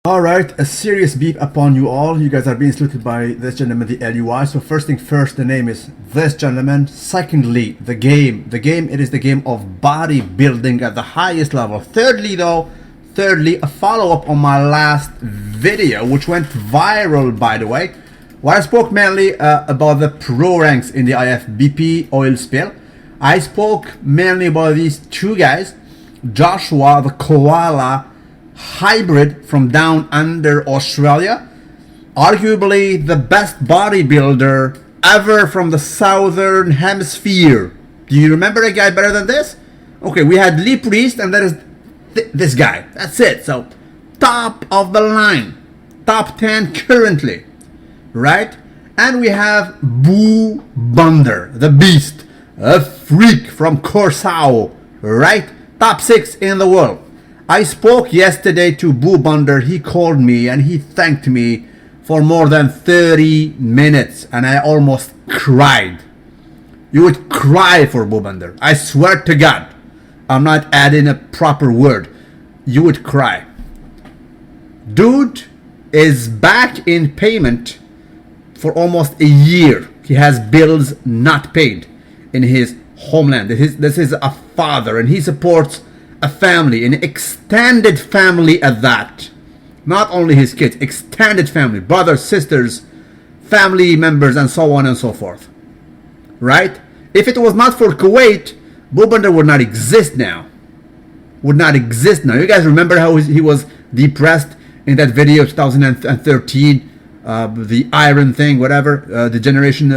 Alright, a serious beef upon you all. You guys are being saluted by this gentleman, the LUI. So first thing first, the name is this gentleman. Secondly, the game. It is the game of bodybuilding at the highest level. Thirdly, a follow-up on my last video, which went viral, by the way, where I spoke mainly about the pro ranks in the IFBB oil spill. I spoke mainly about these two guys, Joshua, the koala hybrid from down under Australia, arguably the best bodybuilder ever from the southern hemisphere. Do you remember a guy better than this? Okay, we had Lee Priest, and that is this guy. That's it. So top of the line, top 10 currently, right? And we have Boo Bunder, the beast, a freak from Corsair, right? Top 6 in the world. I spoke yesterday to Boo Bunder. He called me and he thanked me for more than 30 minutes, and I almost cried. You would cry for Boo Bunder. I swear to God, I'm not adding a proper word. You would cry. Dude is back in payment for almost a year. He has bills not paid in his homeland. This is a father, and he supports a family, an extended family at that. Not only his kids, extended family, brothers, sisters, family members, and so on and so forth. Right? If it was not for Kuwait, Boo Bunder would not exist now. Would not exist now. You guys remember how he was depressed in that video 2013, the iron thing, whatever, the generation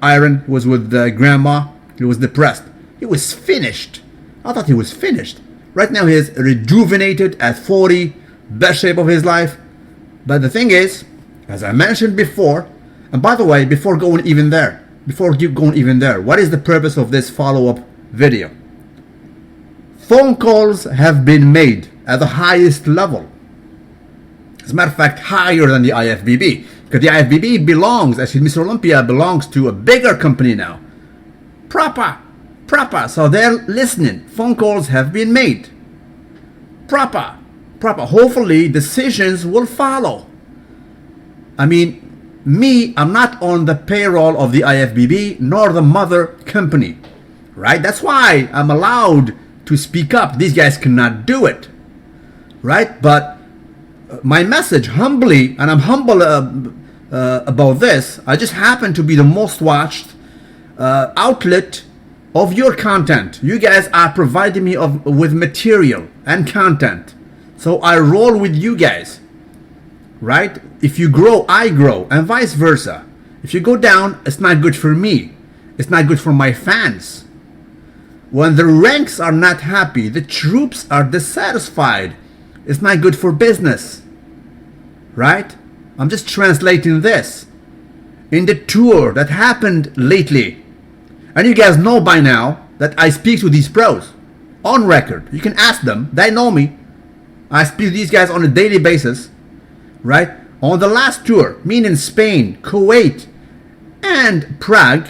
iron was with grandma. He was depressed. He was finished. I thought he was finished. Right now he is rejuvenated at 40, best shape of his life. But the thing is, as I mentioned before, and by the way, before going even there, what is the purpose of this follow-up video? Phone calls have been made at the highest level. As a matter of fact, higher than the IFBB. Because the IFBB belongs, actually Mr. Olympia belongs to a bigger company now. Proper. So they're listening. Phone calls have been made. Proper. Hopefully decisions will follow. I mean, I'm not on the payroll of the IFBB nor the mother company. Right? That's why I'm allowed to speak up. These guys cannot do it. Right? But my message, humbly, and I'm humble about this, I just happen to be the most watched outlet of your content. You guys are providing me with material and content, so I roll with you guys, right? If you grow, I grow, and vice versa. If you go down, it's not good for me. It's not good for my fans. When the ranks are not happy, the troops are dissatisfied, it's not good for business, right? I'm just translating this. In the tour that happened lately, and you guys know by now that I speak to these pros on record. You can ask them. They know me. I speak to these guys on a daily basis, right? On the last tour, meaning Spain, Kuwait, and Prague,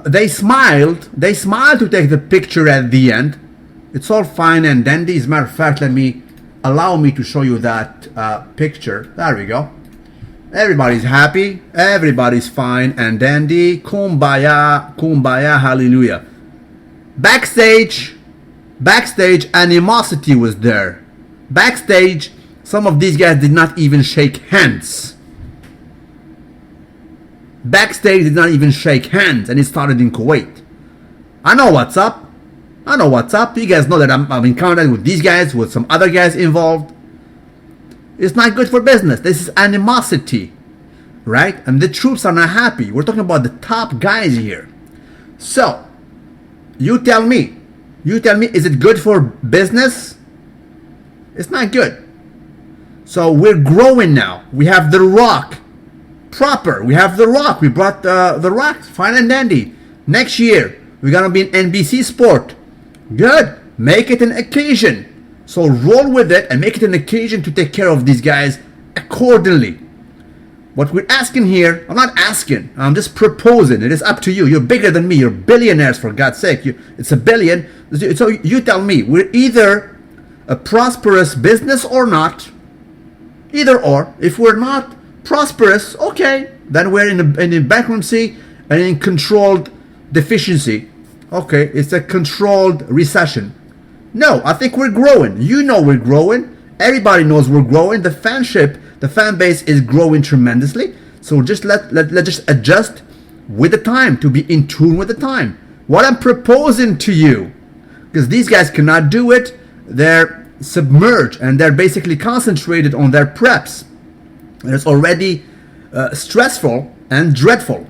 they smiled. They smiled to take the picture at the end. It's all fine and dandy. As a matter of fact, allow me to show you that picture. There we go. Everybody's happy, everybody's fine and dandy. Kumbaya, hallelujah. Backstage, animosity was there. Backstage, some of these guys did not even shake hands. And it started in Kuwait. I know what's up. You guys know that I'm in contact with these guys, with some other guys involved. It's not good for business. This is animosity, right? And the troops are not happy. We're talking about the top guys here. So, you tell me, is it good for business? It's not good. So we're growing now. We have The Rock, proper. We have The Rock. We brought The Rock, fine and dandy. Next year, we're gonna be in NBC Sport. Good. Make it an occasion. So roll with it and make it an occasion to take care of these guys accordingly. What we're asking here, I'm not asking, I'm just proposing. It is up to you. You're bigger than me. You're billionaires, for God's sake. It's a billion. So you tell me, we're either a prosperous business or not, Either or. If we're not prosperous, okay, then we're in bankruptcy and in controlled deficiency. Okay, it's a controlled recession. No, I think we're growing. You know we're growing. Everybody knows we're growing. The fan base is growing tremendously. So just let's just adjust with the time, to be in tune with the time. What I'm proposing to you, because these guys cannot do it, they're submerged and they're basically concentrated on their preps. And it's already stressful and dreadful.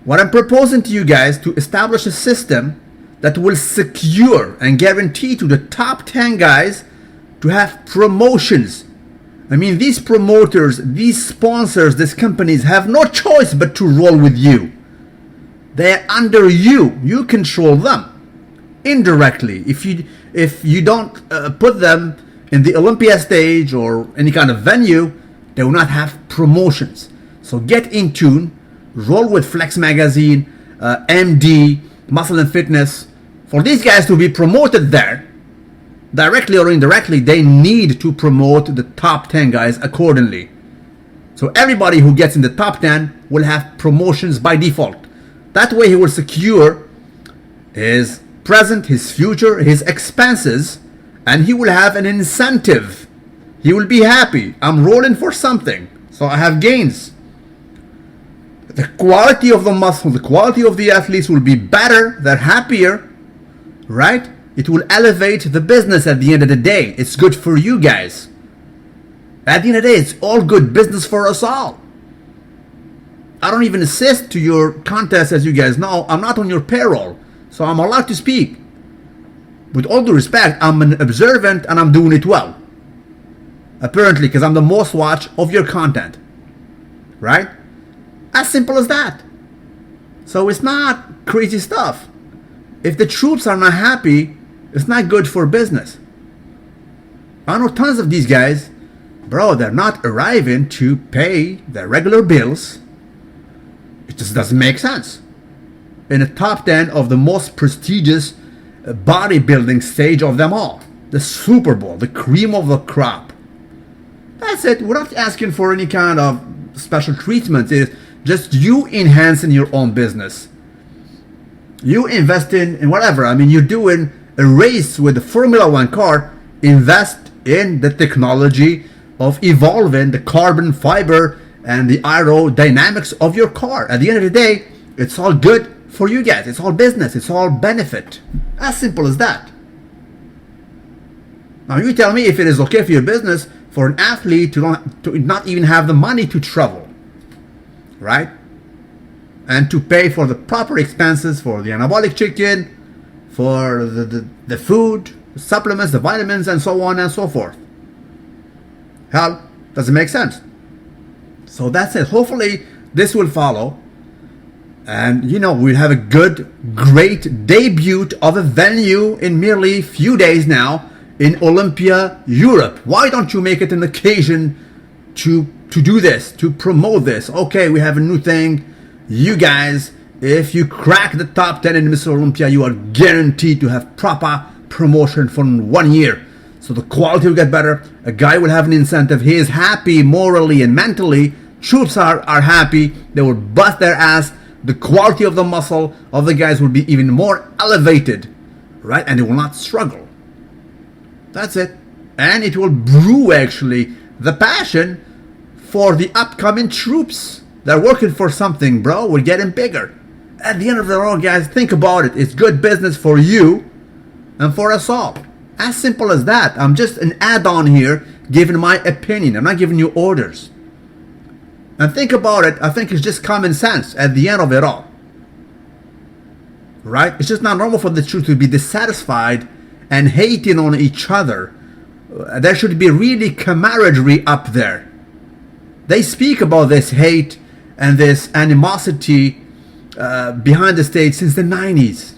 What I'm proposing to you guys, to establish a system that will secure and guarantee to the top 10 guys to have promotions. I mean, these promoters, these sponsors, these companies have no choice but to roll with you. They're under you. You control them indirectly. If you don't put them in the Olympia stage or any kind of venue, they will not have promotions. So get in tune. Roll with Flex Magazine, MD, Muscle and Fitness. For these guys to be promoted there, directly or indirectly, they need to promote the top 10 guys accordingly. So everybody who gets in the top 10 will have promotions by default. That way he will secure his present, his future, his expenses, and he will have an incentive. He will be happy. I'm rolling for something, so I have gains. The quality of the muscle, the quality of the athletes will be better. They're happier, right? It will elevate the business at the end of the day. It's good for you guys. At the end of the day, it's all good business for us all. I don't even assist to your contest, as you guys know. I'm not on your payroll, so I'm allowed to speak. With all due respect, I'm an observant and I'm doing it well. Apparently, because I'm the most watched of your content, right? As simple as that. So it's not crazy stuff. If the troops are not happy, it's not good for business. I know tons of these guys, bro, they're not arriving to pay their regular bills. It just doesn't make sense. In the top 10 of the most prestigious bodybuilding stage of them all, the Super Bowl, the cream of the crop. That's it. We're not asking for any kind of special treatment. It's just you enhancing your own business. You invest in whatever. I mean, you're doing a race with the Formula One car. Invest in the technology of evolving the carbon fiber and the aerodynamics of your car. At the end of the day, it's all good for you guys. It's all business. It's all benefit. As simple as that. Now you tell me if it is okay for your business for an athlete to not even have the money to travel, right? And to pay for the proper expenses for the anabolic chicken, for the food, the supplements, the vitamins, and so on and so forth. Hell, does it make sense? So that's it. Hopefully this will follow. And you know, we'll have a great debut of a venue in merely few days now in Olympia, Europe. Why don't you make it an occasion to do this, to promote this? Okay, we have a new thing. You guys, if you crack the top 10 in Mr. Olympia, you are guaranteed to have proper promotion for 1 year. So the quality will get better. A guy will have an incentive. He is happy morally and mentally. Troops are happy. They will bust their ass. The quality of the muscle of the guys will be even more elevated, right? And they will not struggle. That's it. And it will brew, actually, the passion for the upcoming troops. They're working for something, bro. We're getting bigger. At the end of the road, guys, think about it. It's good business for you and for us all. As simple as that. I'm just an add-on here, giving my opinion. I'm not giving you orders. And think about it. I think it's just common sense at the end of it all. Right? It's just not normal for the troops to be dissatisfied and hating on each other. There should be really camaraderie up there. They speak about this hate and this animosity behind the stage since the 90s.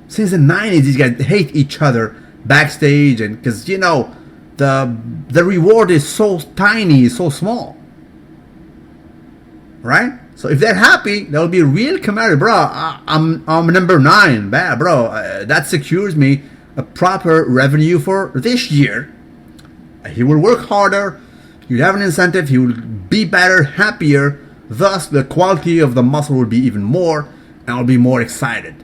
Since the 90s, these guys hate each other backstage, and because, you know, the reward is so tiny, so small. Right? So if they're happy, there will be real camaraderie. Bro, I'm number 9. Bro, that secures me a proper revenue for this year. He will work harder. You'll have an incentive, he will be better, happier, thus the quality of the muscle will be even more, and will be more excited.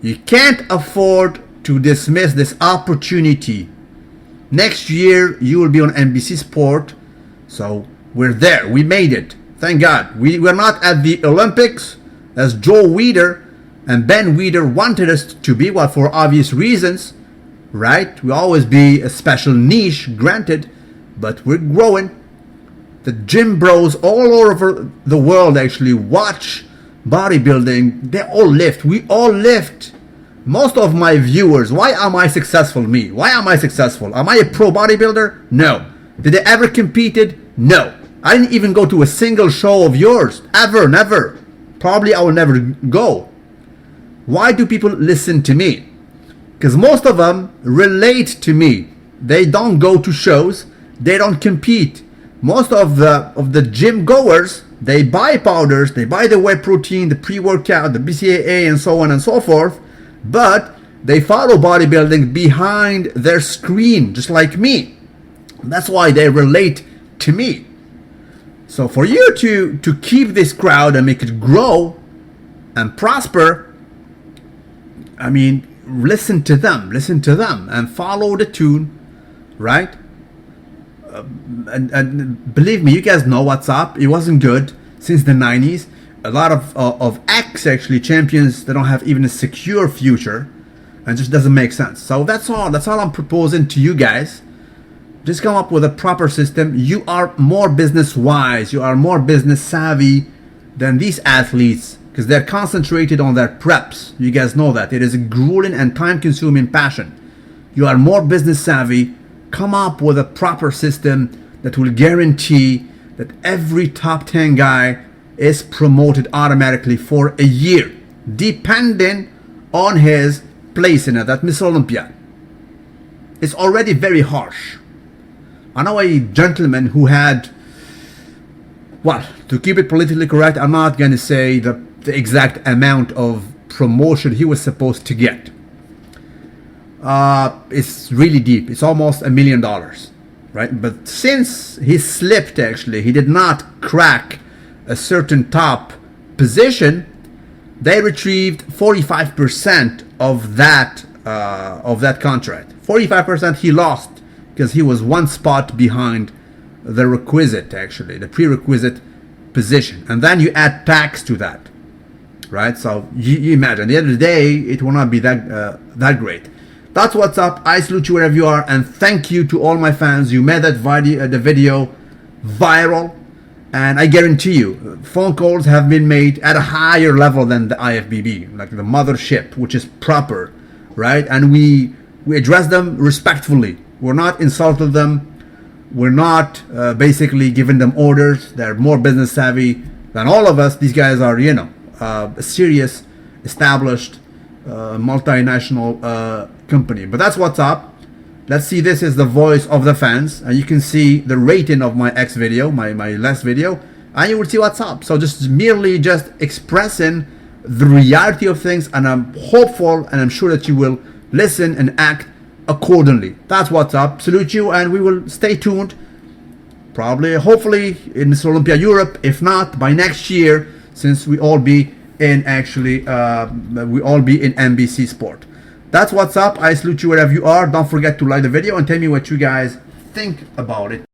You can't afford to dismiss this opportunity. Next year, you will be on NBC Sport, so we're there, we made it. Thank God. We're not at the Olympics, as Joe Weider and Ben Weider wanted us to be, well, for obvious reasons, right? We'll always be a special niche, granted, but we're growing. The gym bros all over the world actually watch bodybuilding. They all lift. We all lift. Most of my viewers, why am I successful? Me. Why am I successful? Am I a pro bodybuilder? No. Did I ever competed? No. I didn't even go to a single show of yours. Ever, never. Probably I will never go. Why do people listen to me? Because most of them relate to me. They don't go to shows. They don't compete. Most of the gym goers, they buy powders, they buy the whey protein, the pre-workout, the BCAA, and so on and so forth, but they follow bodybuilding behind their screen, just like me. That's why they relate to me. So for you to keep this crowd and make it grow and prosper, I mean, listen to them, and follow the tune, right? And believe me, you guys know what's up. It wasn't good since the 90s. A lot of ex actually champions, they don't have even a secure future, and just doesn't make sense. So that's all I'm proposing to you guys. Just come up with a proper system. You are more business wise, you are more business savvy than these athletes, because they're concentrated on their preps. You guys know that it is a grueling and time consuming passion. You are more business savvy. Come up with a proper system that will guarantee that every top 10 guy is promoted automatically for a year, depending on his place in it, that Miss Olympia. It's already very harsh. I know a gentleman who had, well, to keep it politically correct, I'm not going to say the exact amount of promotion he was supposed to get. It's really deep. It's almost $1 million, right? But since he slipped, actually, he did not crack a certain top position, they retrieved 45% of that contract. 45% he lost because he was one spot behind the requisite, actually, the prerequisite position. And then you add tax to that, right? So you imagine, at the end of the day, it will not be that great. That's what's up. I salute you wherever you are, and thank you to all my fans. You made that the video viral, and I guarantee you, phone calls have been made at a higher level than the IFBB, like the mothership, which is proper, right? And we address them respectfully. We're not insulting them. We're not basically giving them orders. They're more business savvy than all of us. These guys are, you know, a serious, established, multinational company. But that's what's up. Let's see. This is the voice of the fans, and you can see the rating of my X video, my last video, and you will see what's up. So just merely just expressing the reality of things, and I'm hopeful and I'm sure that you will listen and act accordingly. That's what's up. Salute you, and we will stay tuned. Probably, hopefully, in Miss Olympia Europe. If not, by next year, since we all be in NBC Sport. That's what's up. I salute you wherever you are. Don't forget to like the video and tell me what you guys think about it.